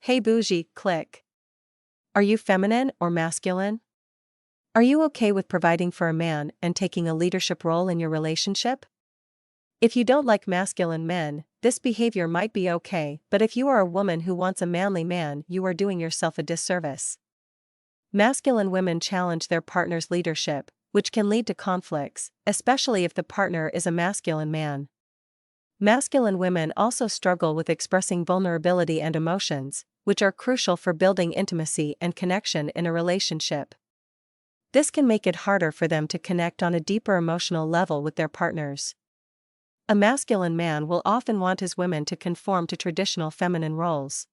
Hey Bougie, click. Are you feminine or masculine? Are you okay with providing for a man and taking a leadership role in your relationship? If you don't like masculine men, this behavior might be okay, but if you are a woman who wants a manly man, you are doing yourself a disservice. Masculine women challenge their partner's leadership, which can lead to conflicts, especially if the partner is a masculine man. Masculine women also struggle with expressing vulnerability and emotions, which are crucial for building intimacy and connection in a relationship. This can make it harder for them to connect on a deeper emotional level with their partners. A masculine man will often want his women to conform to traditional feminine roles.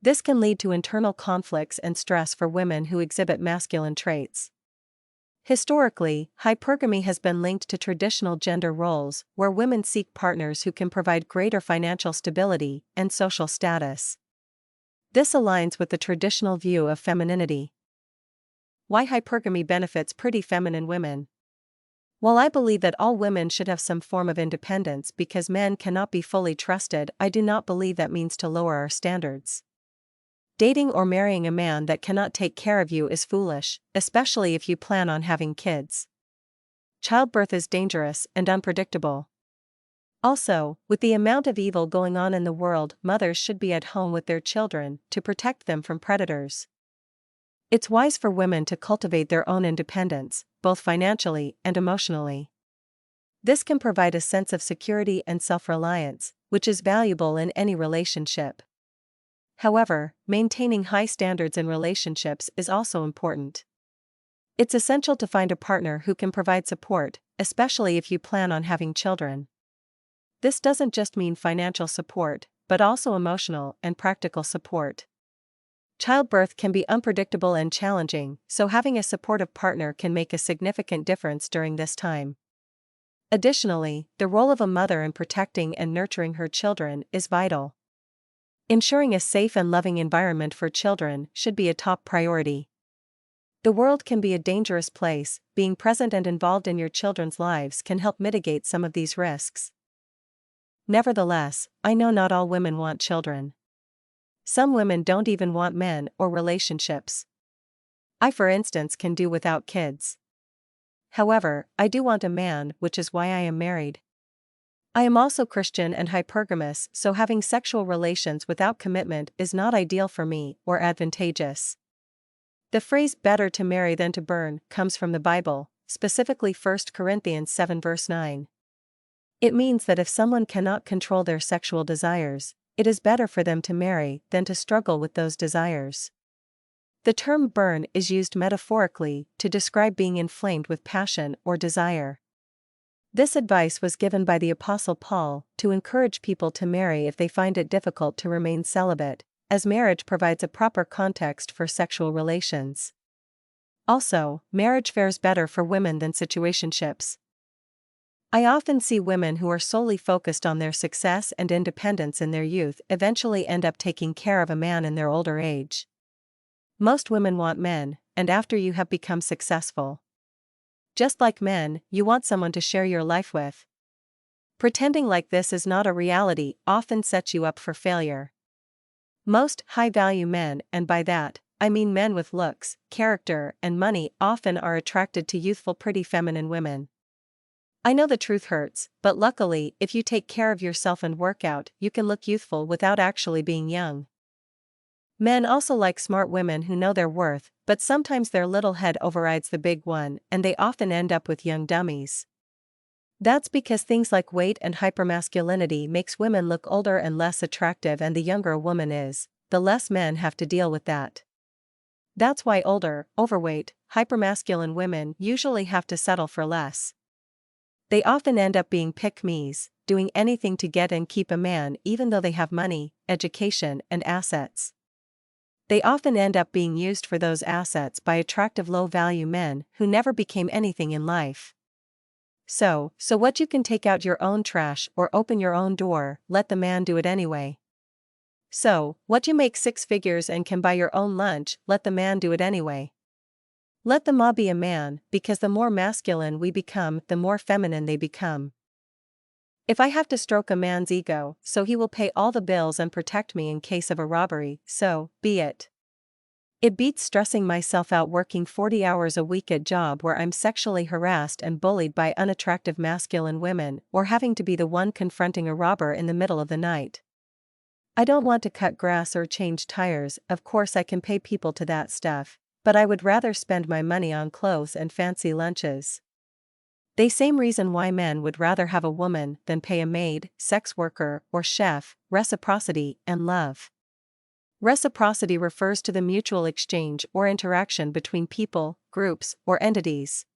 This can lead to internal conflicts and stress for women who exhibit masculine traits. Historically, hypergamy has been linked to traditional gender roles where women seek partners who can provide greater financial stability and social status. This aligns with the traditional view of femininity. Why hypergamy benefits pretty feminine women? While I believe that all women should have some form of independence because men cannot be fully trusted, I do not believe that means to lower our standards. Dating or marrying a man that cannot take care of you is foolish, especially if you plan on having kids. Childbirth is dangerous and unpredictable. Also, with the amount of evil going on in the world, mothers should be at home with their children to protect them from predators. It's wise for women to cultivate their own independence, both financially and emotionally. This can provide a sense of security and self-reliance, which is valuable in any relationship. However, maintaining high standards in relationships is also important. It's essential to find a partner who can provide support, especially if you plan on having children. This doesn't just mean financial support, but also emotional and practical support. Childbirth can be unpredictable and challenging, so having a supportive partner can make a significant difference during this time. Additionally, the role of a mother in protecting and nurturing her children is vital. Ensuring a safe and loving environment for children should be a top priority. The world can be a dangerous place. Being present and involved in your children's lives can help mitigate some of these risks. Nevertheless, I know not all women want children. Some women don't even want men or relationships. I, for instance, can do without kids. However, I do want a man, which is why I am married. I am also Christian and hypergamous, so having sexual relations without commitment is not ideal for me or advantageous. The phrase "better to marry than to burn" comes from the Bible, specifically 1 Corinthians 7 verse 9. It means that if someone cannot control their sexual desires, it is better for them to marry than to struggle with those desires. The term burn is used metaphorically to describe being inflamed with passion or desire. This advice was given by the Apostle Paul to encourage people to marry if they find it difficult to remain celibate, as marriage provides a proper context for sexual relations. Also, marriage fares better for women than situationships. I often see women who are solely focused on their success and independence in their youth eventually end up taking care of a man in their older age. Most women want men, and after you have become successful. Just like men, you want someone to share your life with. Pretending like this is not a reality often sets you up for failure. Most high-value men, and by that, I mean men with looks, character, and money, often are attracted to youthful, pretty feminine women. I know the truth hurts, but luckily, if you take care of yourself and work out, you can look youthful without actually being young. Men also like smart women who know their worth, but sometimes their little head overrides the big one, and they often end up with young dummies. That's because things like weight and hypermasculinity makes women look older and less attractive, and the younger a woman is, the less men have to deal with that. That's why older, overweight, hypermasculine women usually have to settle for less. They often end up being pick-me's, doing anything to get and keep a man even though they have money, education, and assets. They often end up being used for those assets by attractive low-value men who never became anything in life. So what, you can take out your own trash or open your own door, let the man do it anyway. So what, you make 6 figures and can buy your own lunch, let the man do it anyway. Let the ma be a man, because the more masculine we become, the more feminine they become. If I have to stroke a man's ego, so he will pay all the bills and protect me in case of a robbery, so be it. It beats stressing myself out working 40 hours a week at job where I'm sexually harassed and bullied by unattractive masculine women, or having to be the one confronting a robber in the middle of the night. I don't want to cut grass or change tires. Of course I can pay people to that stuff, but I would rather spend my money on clothes and fancy lunches. The same reason why men would rather have a woman than pay a maid, sex worker, or chef: reciprocity and love. Reciprocity refers to the mutual exchange or interaction between people, groups, or entities.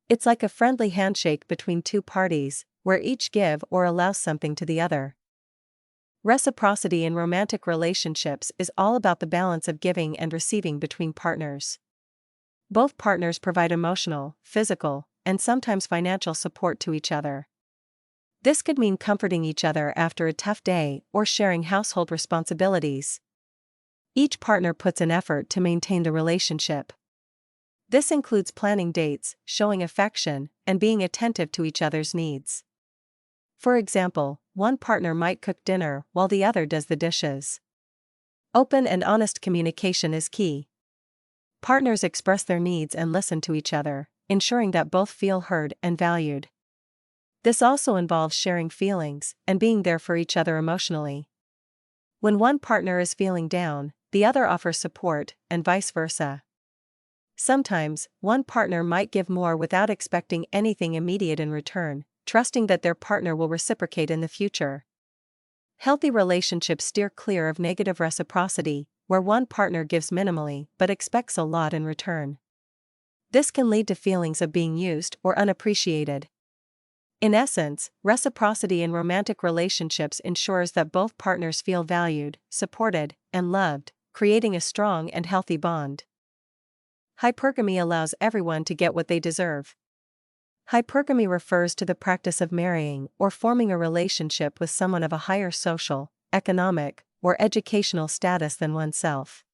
It's like a friendly handshake between two parties, where each give or allows something to the other. Reciprocity in romantic relationships is all about the balance of giving and receiving between partners. Both partners provide emotional, physical, and sometimes financial support to each other. This could mean comforting each other after a tough day or sharing household responsibilities. Each partner puts an effort to maintain the relationship. This includes planning dates, showing affection, and being attentive to each other's needs. For example, one partner might cook dinner while the other does the dishes. Open and honest communication is key. Partners express their needs and listen to each other, ensuring that both feel heard and valued. This also involves sharing feelings and being there for each other emotionally. When one partner is feeling down, the other offers support, and vice versa. Sometimes, one partner might give more without expecting anything immediate in return, trusting that their partner will reciprocate in the future. Healthy relationships steer clear of negative reciprocity, where one partner gives minimally but expects a lot in return. This can lead to feelings of being used or unappreciated. In essence, reciprocity in romantic relationships ensures that both partners feel valued, supported, and loved, creating a strong and healthy bond. Hypergamy allows everyone to get what they deserve. Hypergamy refers to the practice of marrying or forming a relationship with someone of a higher social, economic, or educational status than oneself.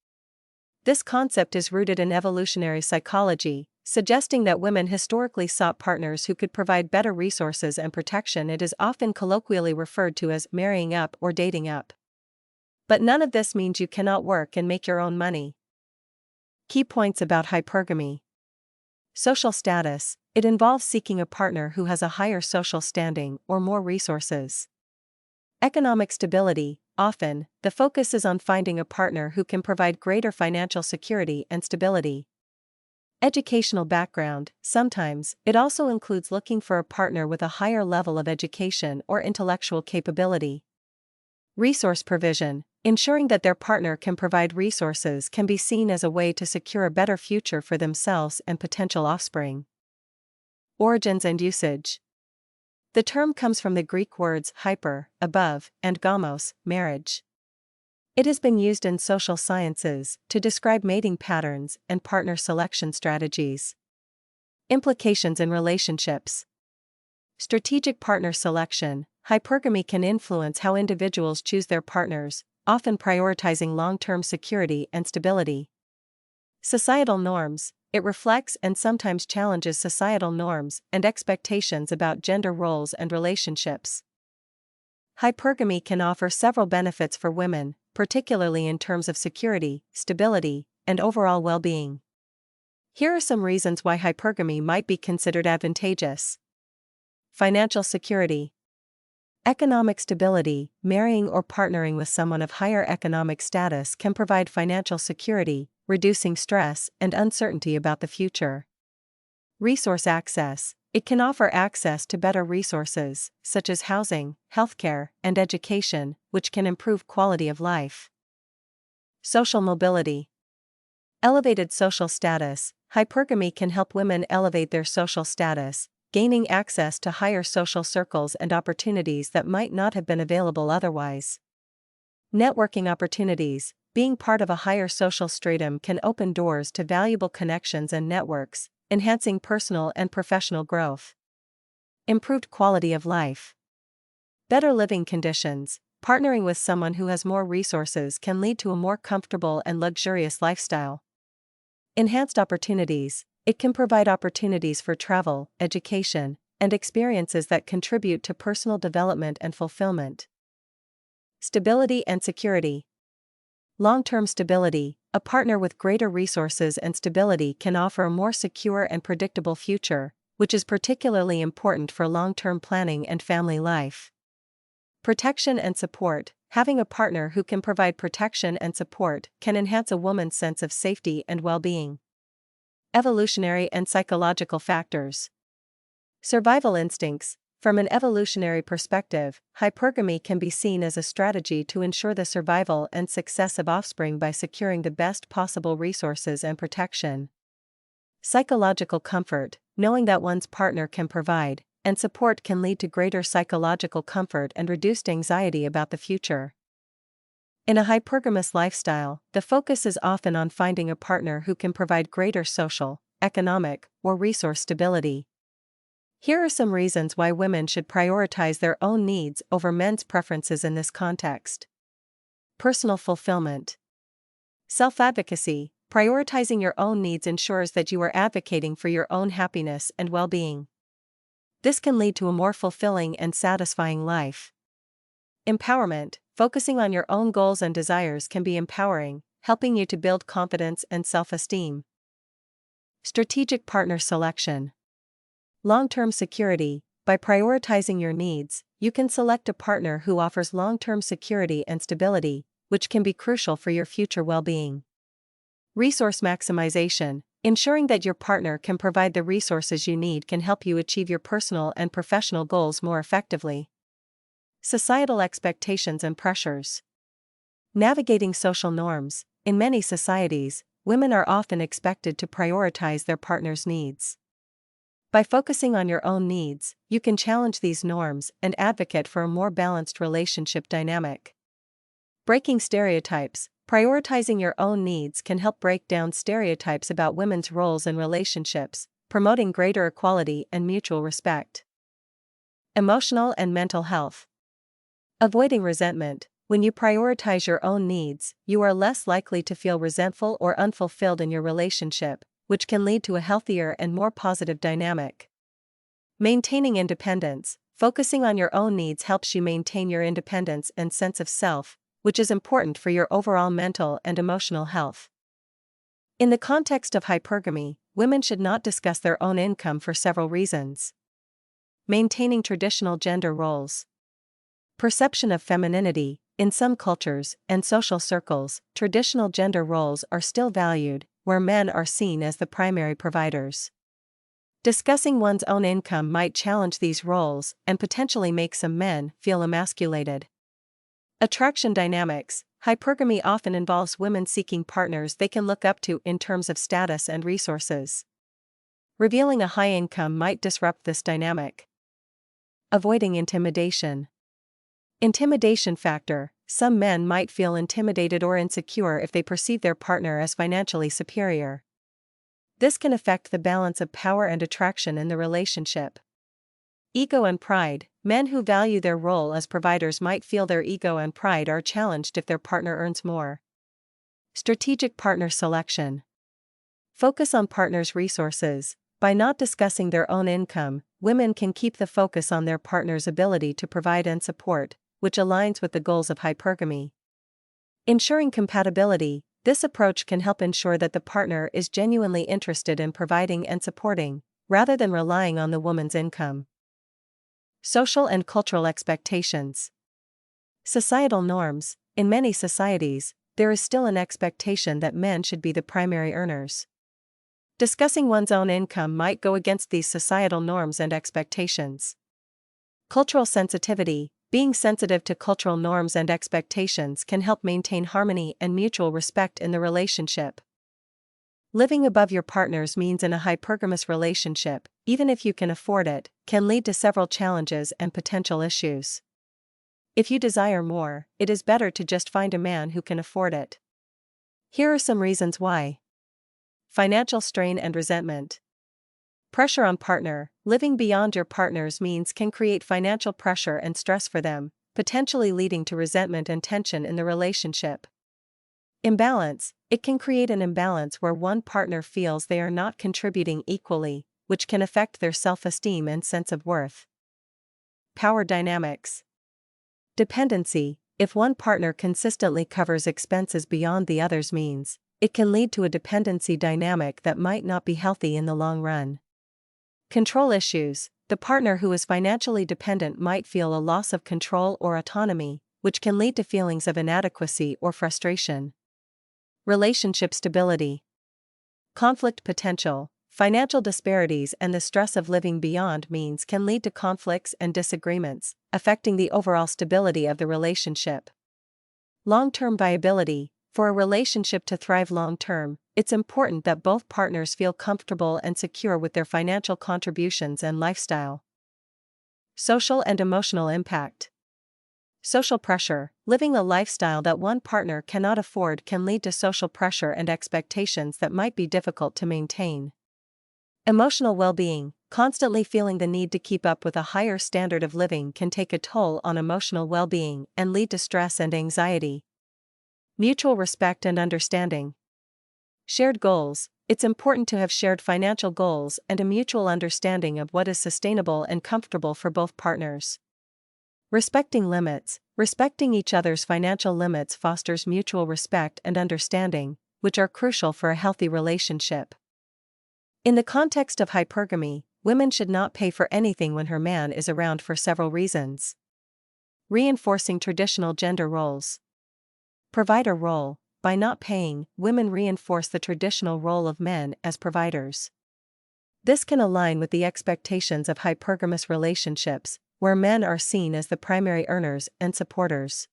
This concept is rooted in evolutionary psychology, suggesting that women historically sought partners who could provide better resources and protection. It is often colloquially referred to as marrying up or dating up. But none of this means you cannot work and make your own money. Key points about hypergamy. Social status: it involves seeking a partner who has a higher social standing or more resources. Economic stability: often, the focus is on finding a partner who can provide greater financial security and stability. Educational background: sometimes, it also includes looking for a partner with a higher level of education or intellectual capability. Resource provision: ensuring that their partner can provide resources can be seen as a way to secure a better future for themselves and potential offspring. Origins and usage. The term comes from the Greek words hyper, above, and gamos, marriage. It has been used in social sciences to describe mating patterns and partner selection strategies. Implications in relationships. Strategic partner selection: hypergamy can influence how individuals choose their partners, often prioritizing long-term security and stability. Societal norms: it reflects and sometimes challenges societal norms and expectations about gender roles and relationships. Hypergamy can offer several benefits for women, particularly in terms of security, stability, and overall well-being. Here are some reasons why hypergamy might be considered advantageous. Financial security. Economic stability: marrying or partnering with someone of higher economic status can provide financial security, reducing stress and uncertainty about the future. Resource access: it can offer access to better resources, such as housing, healthcare, and education, which can improve quality of life. Social mobility. Elevated social status: hypergamy can help women elevate their social status, gaining access to higher social circles and opportunities that might not have been available otherwise. Networking opportunities: being part of a higher social stratum can open doors to valuable connections and networks, enhancing personal and professional growth. Improved quality of life. Better living conditions: partnering with someone who has more resources can lead to a more comfortable and luxurious lifestyle. Enhanced opportunities: it can provide opportunities for travel, education, and experiences that contribute to personal development and fulfillment. Stability and security. Long-term stability. A partner with greater resources and stability can offer a more secure and predictable future, which is particularly important for long-term planning and family life. Protection and support. Having a partner who can provide protection and support can enhance a woman's sense of safety and well-being. Evolutionary and psychological factors. Survival instincts. From an evolutionary perspective, hypergamy can be seen as a strategy to ensure the survival and success of offspring by securing the best possible resources and protection. Psychological comfort. Knowing that one's partner can provide and support can lead to greater psychological comfort and reduced anxiety about the future. In a hypergamous lifestyle, the focus is often on finding a partner who can provide greater social, economic, or resource stability. Here are some reasons why women should prioritize their own needs over men's preferences in this context. Personal fulfillment. Self-advocacy. Prioritizing your own needs ensures that you are advocating for your own happiness and well-being. This can lead to a more fulfilling and satisfying life. Empowerment. Focusing on your own goals and desires can be empowering, helping you to build confidence and self-esteem. Strategic partner selection. Long-term security. By prioritizing your needs, you can select a partner who offers long-term security and stability, which can be crucial for your future well-being. Resource maximization. Ensuring that your partner can provide the resources you need can help you achieve your personal and professional goals more effectively. Societal expectations and pressures. Navigating social norms. In many societies, women are often expected to prioritize their partner's needs. By focusing on your own needs, you can challenge these norms and advocate for a more balanced relationship dynamic. Breaking stereotypes. Prioritizing your own needs can help break down stereotypes about women's roles in relationships, promoting greater equality and mutual respect. Emotional and mental health. Avoiding resentment. When you prioritize your own needs, you are less likely to feel resentful or unfulfilled in your relationship, which can lead to a healthier and more positive dynamic. Maintaining independence. Focusing on your own needs helps you maintain your independence and sense of self, which is important for your overall mental and emotional health. In the context of hypergamy, women should not discuss their own income for several reasons. Maintaining traditional gender roles. Perception of femininity. In some cultures and social circles, traditional gender roles are still valued, where men are seen as the primary providers. Discussing one's own income might challenge these roles and potentially make some men feel emasculated. Attraction dynamics. Hypergamy often involves women seeking partners they can look up to in terms of status and resources. Revealing a high income might disrupt this dynamic. Avoiding intimidation. Intimidation factor. Some men might feel intimidated or insecure if they perceive their partner as financially superior. This can affect the balance of power and attraction in the relationship. Ego and pride. Men who value their role as providers might feel their ego and pride are challenged if their partner earns more. Strategic partner selection. Focus on partners' resources. By not discussing their own income, women can keep the focus on their partner's ability to provide and support, which aligns with the goals of hypergamy. Ensuring compatibility. This approach can help ensure that the partner is genuinely interested in providing and supporting, rather than relying on the woman's income. Social and cultural expectations. Societal norms. In many societies, there is still an expectation that men should be the primary earners. Discussing one's own income might go against these societal norms and expectations. Cultural sensitivity. Being sensitive to cultural norms and expectations can help maintain harmony and mutual respect in the relationship. Living above your partner's means in a hypergamous relationship, even if you can afford it, can lead to several challenges and potential issues. If you desire more, it is better to just find a man who can afford it. Here are some reasons why. Financial strain and resentment. Pressure on partner. Living beyond your partner's means can create financial pressure and stress for them, potentially leading to resentment and tension in the relationship. Imbalance. It can create an imbalance where one partner feels they are not contributing equally, which can affect their self-esteem and sense of worth. Power dynamics. Dependency. If one partner consistently covers expenses beyond the other's means, it can lead to a dependency dynamic that might not be healthy in the long run. Control issues. The partner who is financially dependent might feel a loss of control or autonomy, which can lead to feelings of inadequacy or frustration. Relationship stability. Conflict potential. Financial disparities and the stress of living beyond means can lead to conflicts and disagreements, affecting the overall stability of the relationship. Long-term viability. For a relationship to thrive long-term, it's important that both partners feel comfortable and secure with their financial contributions and lifestyle. Social and emotional impact. Social pressure. Living a lifestyle that one partner cannot afford can lead to social pressure and expectations that might be difficult to maintain. Emotional well-being. Constantly feeling the need to keep up with a higher standard of living can take a toll on emotional well-being and lead to stress and anxiety. Mutual respect and understanding. Shared goals. It's important to have shared financial goals and a mutual understanding of what is sustainable and comfortable for both partners. Respecting limits. Respecting each other's financial limits fosters mutual respect and understanding, which are crucial for a healthy relationship. In the context of hypergamy, women should not pay for anything when her man is around for several reasons. Reinforcing traditional gender roles. Provider role. By not paying, women reinforce the traditional role of men as providers. This can align with the expectations of hypergamous relationships, where men are seen as the primary earners and supporters.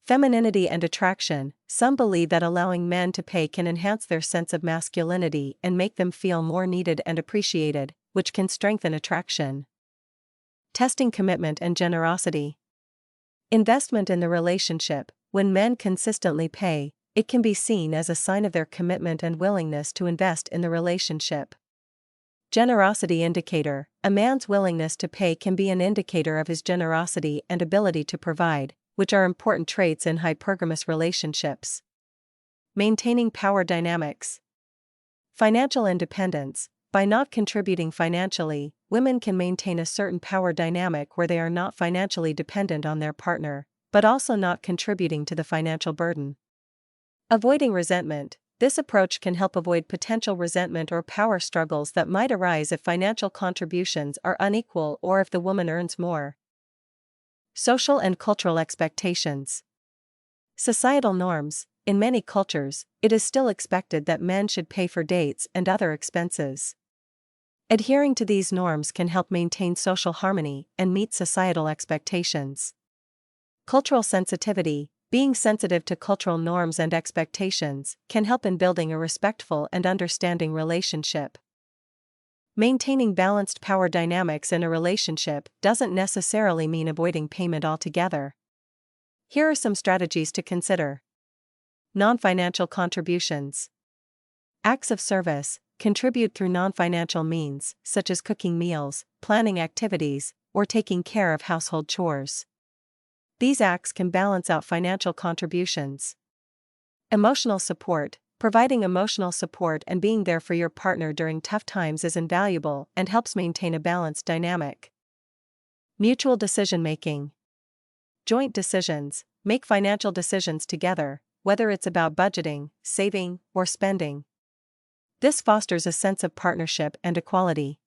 Femininity and attraction. Some believe that allowing men to pay can enhance their sense of masculinity and make them feel more needed and appreciated, which can strengthen attraction. Testing commitment and generosity. Investment in the relationship. When men consistently pay, it can be seen as a sign of their commitment and willingness to invest in the relationship. Generosity indicator. A man's willingness to pay can be an indicator of his generosity and ability to provide, which are important traits in hypergamous relationships. Maintaining power dynamics. Financial independence. By not contributing financially, women can maintain a certain power dynamic where they are not financially dependent on their partner, but also not contributing to the financial burden. Avoiding resentment. This approach can help avoid potential resentment or power struggles that might arise if financial contributions are unequal or if the woman earns more. Social and cultural expectations. Societal norms. In many cultures, it is still expected that men should pay for dates and other expenses. Adhering to these norms can help maintain social harmony and meet societal expectations. Cultural sensitivity. Being sensitive to cultural norms and expectations can help in building a respectful and understanding relationship. Maintaining balanced power dynamics in a relationship doesn't necessarily mean avoiding payment altogether. Here are some strategies to consider. Non-financial contributions. Acts of service. Contribute through non-financial means, such as cooking meals, planning activities, or taking care of household chores. These acts can balance out financial contributions. Emotional support. Providing emotional support and being there for your partner during tough times is invaluable and helps maintain a balanced dynamic. Mutual decision-making. Joint decisions. Make financial decisions together, whether it's about budgeting, saving, or spending. This fosters a sense of partnership and equality.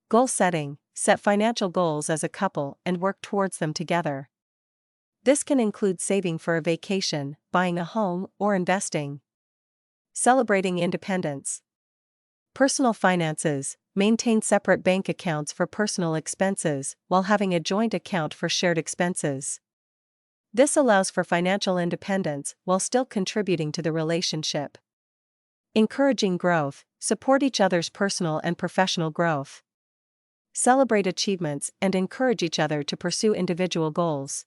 Goal setting. Set financial goals as a couple and work towards them together. This can include saving for a vacation, buying a home, or investing. Celebrating independence. Personal finances. Maintain separate bank accounts for personal expenses while having a joint account for shared expenses. This allows for financial independence while still contributing to the relationship. Encouraging growth. Support each other's personal and professional growth. Celebrate achievements and encourage each other to pursue individual goals.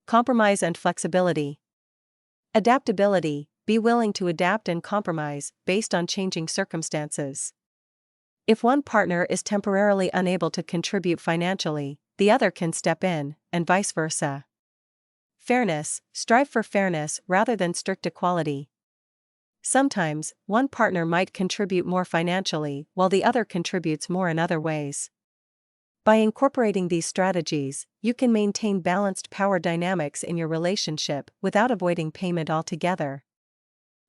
Compromise and flexibility. Adaptability. Be willing to adapt and compromise based on changing circumstances. If one partner is temporarily unable to contribute financially, the other can step in, and vice versa. Fairness. Strive for fairness rather than strict equality. Sometimes, one partner might contribute more financially while the other contributes more in other ways. By incorporating these strategies, you can maintain balanced power dynamics in your relationship without avoiding payment altogether.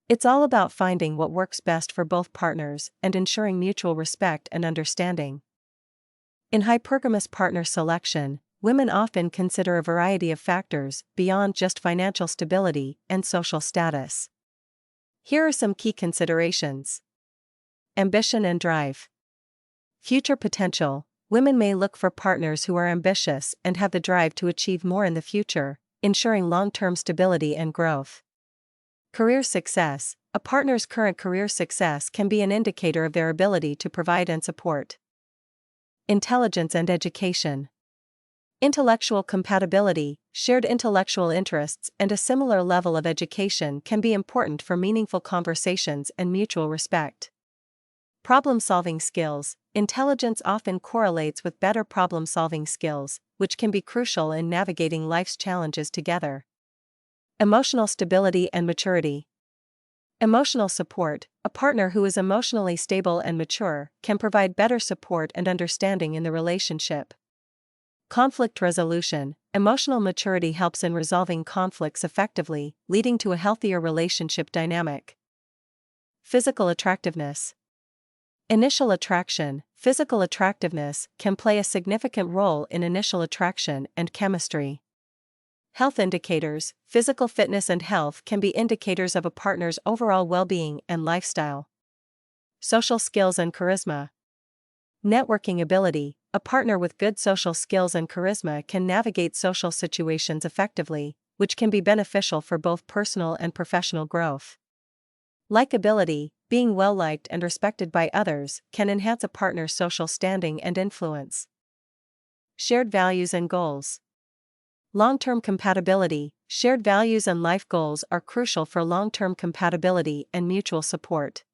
It's all about finding what works best for both partners and ensuring mutual respect and understanding. In hypergamous partner selection, women often consider a variety of factors beyond just financial stability and social status. Here are some key considerations. Ambition and drive. Future potential. Women may look for partners who are ambitious and have the drive to achieve more in the future, ensuring long-term stability and growth. Career success. A partner's current career success can be an indicator of their ability to provide and support. Intelligence and education. Intellectual compatibility. Shared intellectual interests and a similar level of education can be important for meaningful conversations and mutual respect. Problem-solving skills. Intelligence often correlates with better problem-solving skills, which can be crucial in navigating life's challenges together. Emotional stability and maturity. Emotional support. A partner who is emotionally stable and mature can provide better support and understanding in the relationship. Conflict resolution. Emotional maturity helps in resolving conflicts effectively, leading to a healthier relationship dynamic. Physical attractiveness. Initial attraction. Physical attractiveness can play a significant role in initial attraction and chemistry. Health indicators. Physical fitness and health can be indicators of a partner's overall well-being and lifestyle. Social skills and charisma. Networking ability. A partner with good social skills and charisma can navigate social situations effectively, which can be beneficial for both personal and professional growth. Likability. Being well-liked and respected by others can enhance a partner's social standing and influence. Shared values and goals. Long-term compatibility. Shared values and life goals are crucial for long-term compatibility and mutual support.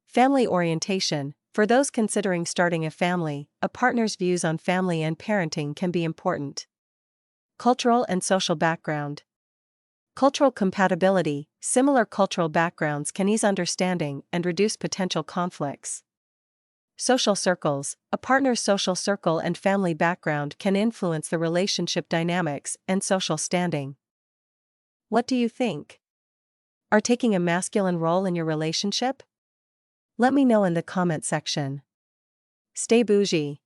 Family orientation. For those considering starting a family, a partner's views on family and parenting can be important. Cultural and social background. Cultural compatibility. Similar cultural backgrounds can ease understanding and reduce potential conflicts. Social circles. A partner's social circle and family background can influence the relationship dynamics and social standing. What do you think? Are taking a masculine role in your relationship? Let me know in the comment section. Stay bougie.